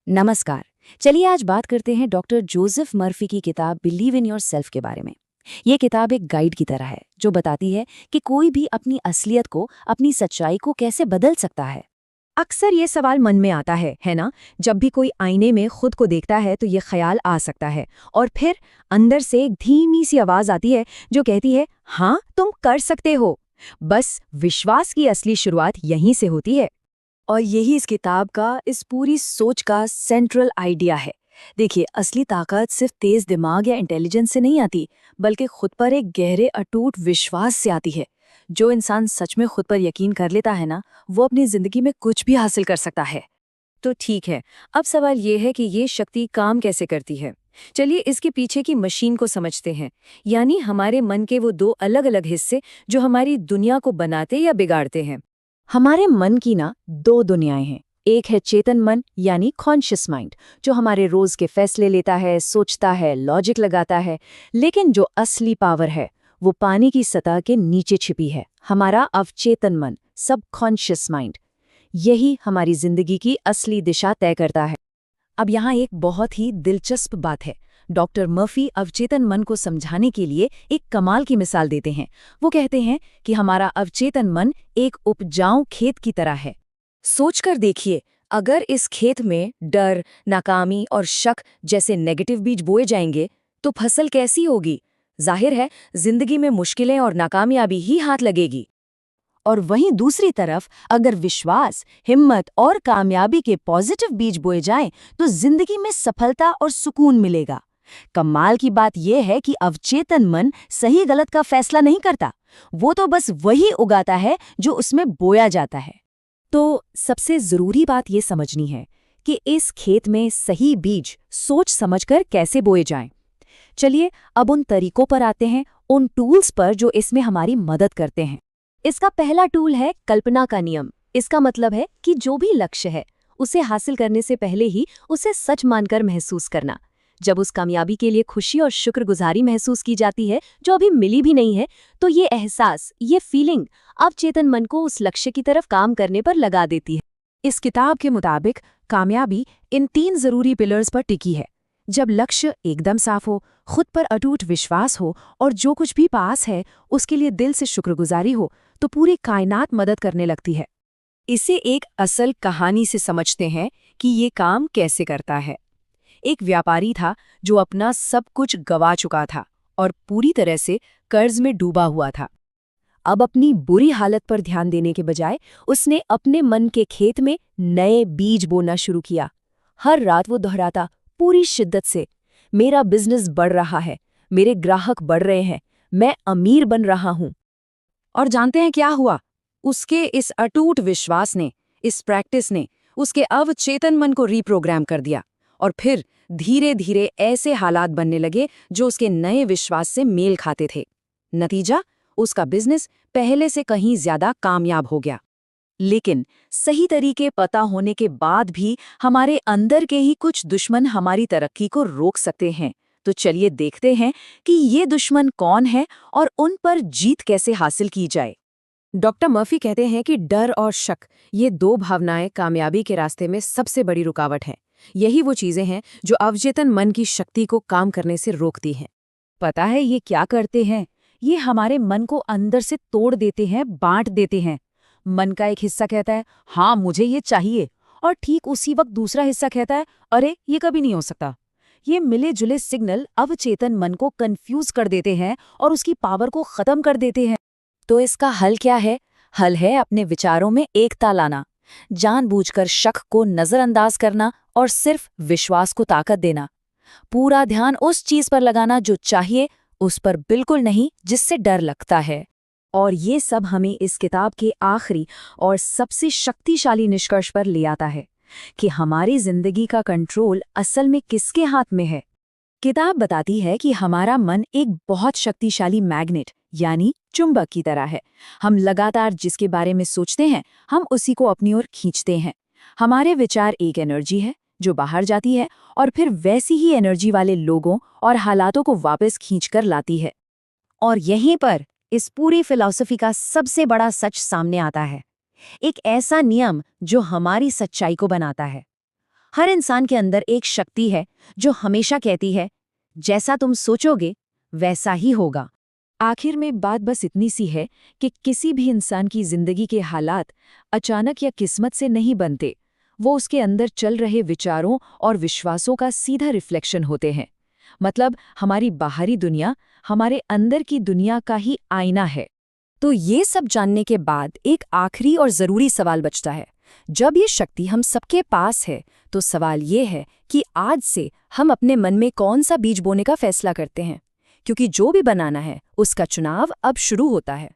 नमस्कार। चलिए आज बात करते हैं डॉक्टर जोसेफ मर्फी की किताब बिलीव इन योर सेल्फ के बारे में। ये किताब एक गाइड की तरह है जो बताती है कि कोई भी अपनी असलियत को, अपनी सच्चाई को कैसे बदल सकता है। अक्सर ये सवाल मन में आता है ना? जब भी कोई आईने में खुद को देखता है तो ये ख्याल आ सकता है और फिर अंदर से एक धीमी सी आवाज आती है जो कहती है, हाँ तुम कर सकते हो। बस विश्वास की असली शुरुआत यहीं से होती है। और यही इस किताब का, इस पूरी सोच का सेंट्रल आइडिया है। देखिए, असली ताकत सिर्फ तेज दिमाग या इंटेलिजेंस से नहीं आती, बल्कि खुद पर एक गहरे अटूट विश्वास से आती है। जो इंसान सच में खुद पर यकीन कर लेता है ना, वो अपनी जिंदगी में कुछ भी हासिल कर सकता है। तो ठीक है, अब सवाल ये है कि ये शक्ति काम कैसे करती है। चलिए इसके पीछे की मशीन को समझते हैं, यानी हमारे मन के वो दो अलग अलग हिस्से जो हमारी दुनिया को बनाते या बिगाड़ते हैं। हमारे मन की ना दो दुनियाएं हैं। एक है चेतन मन यानी कॉन्शियस माइंड, जो हमारे रोज के फैसले लेता है, सोचता है, लॉजिक लगाता है। लेकिन जो असली पावर है वो पानी की सतह के नीचे छिपी है, हमारा अवचेतन मन, सबकॉन्शियस माइंड। यही हमारी जिंदगी की असली दिशा तय करता है। अब यहाँ एक बहुत ही दिलचस्प बात है। डॉक्टर मर्फी अवचेतन मन को समझाने के लिए एक कमाल की मिसाल देते हैं। वो कहते हैं कि हमारा अवचेतन मन एक उपजाऊ खेत की तरह है। सोचकर देखिए, अगर इस खेत में डर, नाकामी और शक जैसे नेगेटिव बीज बोए जाएंगे तो फसल कैसी होगी? जाहिर है, जिंदगी में मुश्किलें और नाकामयाबी ही हाथ लगेगी। और वहीं दूसरी तरफ अगर विश्वास, हिम्मत और कामयाबी के पॉजिटिव बीज बोए जाएं तो जिंदगी में सफलता और सुकून मिलेगा। कमाल की बात यह है कि अवचेतन मन सही गलत का फैसला नहीं करता, वो तो बस वही उगाता है जो उसमें बोया जाता है। तो सबसे जरूरी बात ये समझनी है कि इस खेत में सही बीज सोच समझकर कैसे बोए जाएं। चलिए अब उन तरीकों पर आते हैं, उन टूल्स पर जो इसमें हमारी मदद करते हैं। इसका पहला टूल है कल्पना का नियम। इसका मतलब है कि जो भी लक्ष्य है उसे हासिल करने से पहले ही उसे सच मानकर महसूस करना। जब उस कामयाबी के लिए खुशी और शुक्रगुजारी महसूस की जाती है जो अभी मिली भी नहीं है, तो ये एहसास, ये फीलिंग अवचेतन मन को उस लक्ष्य की तरफ काम करने पर लगा देती है। इस किताब के मुताबिक कामयाबी इन 3 जरूरी पिलर्स पर टिकी है। जब लक्ष्य एकदम साफ हो, खुद पर अटूट विश्वास हो और जो कुछ भी पास है उसके लिए दिल से शुक्रगुजारी हो, तो पूरी कायनात मदद करने लगती है। इसे एक असल कहानी से समझते हैं कि ये काम कैसे करता है। एक व्यापारी था जो अपना सब कुछ गवा चुका था और पूरी तरह से कर्ज में डूबा हुआ था। अब अपनी बुरी हालत पर ध्यान देने के बजाय उसने अपने मन के खेत में नए बीज बोना शुरू किया। हर रात वो दोहराता पूरी शिद्दत से, मेरा बिजनेस बढ़ रहा है, मेरे ग्राहक बढ़ रहे हैं, मैं अमीर बन रहा हूं। और जानते हैं क्या हुआ? उसके इस अटूट विश्वास ने, इस प्रैक्टिस ने उसके अवचेतन मन को रीप्रोग्राम कर दिया और फिर धीरे धीरे ऐसे हालात बनने लगे जो उसके नए विश्वास से मेल खाते थे। नतीजा, उसका बिजनेस पहले से कहीं ज्यादा कामयाब हो गया। लेकिन सही तरीके पता होने के बाद भी हमारे अंदर के ही कुछ दुश्मन हमारी तरक्की को रोक सकते हैं। तो चलिए देखते हैं कि ये दुश्मन कौन है और उन पर जीत कैसे हासिल की जाए। डॉक्टर मर्फी कहते हैं कि डर और शक, ये 2 भावनाएं कामयाबी के रास्ते में सबसे बड़ी रुकावट हैं। यही वो चीजें हैं जो अवचेतन मन की शक्ति को काम करने से रोकती हैं। पता है ये क्या करते हैं? ये हमारे मन को अंदर से तोड़ देते हैं, बांट देते हैं। मन का एक हिस्सा कहता है, हाँ मुझे ये चाहिए, और ठीक उसी वक्त दूसरा हिस्सा कहता है, अरे ये कभी नहीं हो सकता। ये मिले जुले सिग्नल अवचेतन मन को कंफ्यूज कर देते हैं और उसकी पावर को खत्म कर देते हैं। तो इसका हल क्या है? हल है अपने विचारों में एकता लाना, जानबूझकर शक को नजरअंदाज करना और सिर्फ विश्वास को ताकत देना। पूरा ध्यान उस चीज पर लगाना जो चाहिए, उस पर बिल्कुल नहीं जिससे डर लगता है। और ये सब हमें इस किताब के आखिरी और सबसे शक्तिशाली निष्कर्ष पर ले आता है कि हमारी जिंदगी का कंट्रोल असल में किसके हाथ में है। किताब बताती है कि हमारा मन एक बहुत शक्तिशाली मैग्नेट यानी चुंबक की तरह है। हम लगातार जिसके बारे में सोचते हैं, हम उसी को अपनी ओर खींचते हैं। हमारे विचार एक एनर्जी है जो बाहर जाती है और फिर वैसी ही एनर्जी वाले लोगों और हालातों को वापस खींचकर लाती है। और यहीं पर इस पूरी फिलॉसफी का सबसे बड़ा सच सामने आता है, एक ऐसा नियम जो हमारी सच्चाई को बनाता है। हर इंसान के अंदर एक शक्ति है जो हमेशा कहती है, जैसा तुम सोचोगे वैसा ही होगा। आखिर में बात बस इतनी सी है कि किसी भी इंसान की जिंदगी के हालात अचानक या किस्मत से नहीं बनते, वो उसके अंदर चल रहे विचारों और विश्वासों का सीधा रिफ्लेक्शन होते हैं। मतलब हमारी बाहरी दुनिया हमारे अंदर की दुनिया का ही आईना है। तो ये सब जानने के बाद एक आखिरी और ज़रूरी सवाल बचता है। जब ये शक्ति हम सबके पास है, तो सवाल ये है कि आज से हम अपने मन में कौन सा बीज बोने का फैसला करते हैं, क्योंकि जो भी बनाना है उसका चुनाव अब शुरू होता है।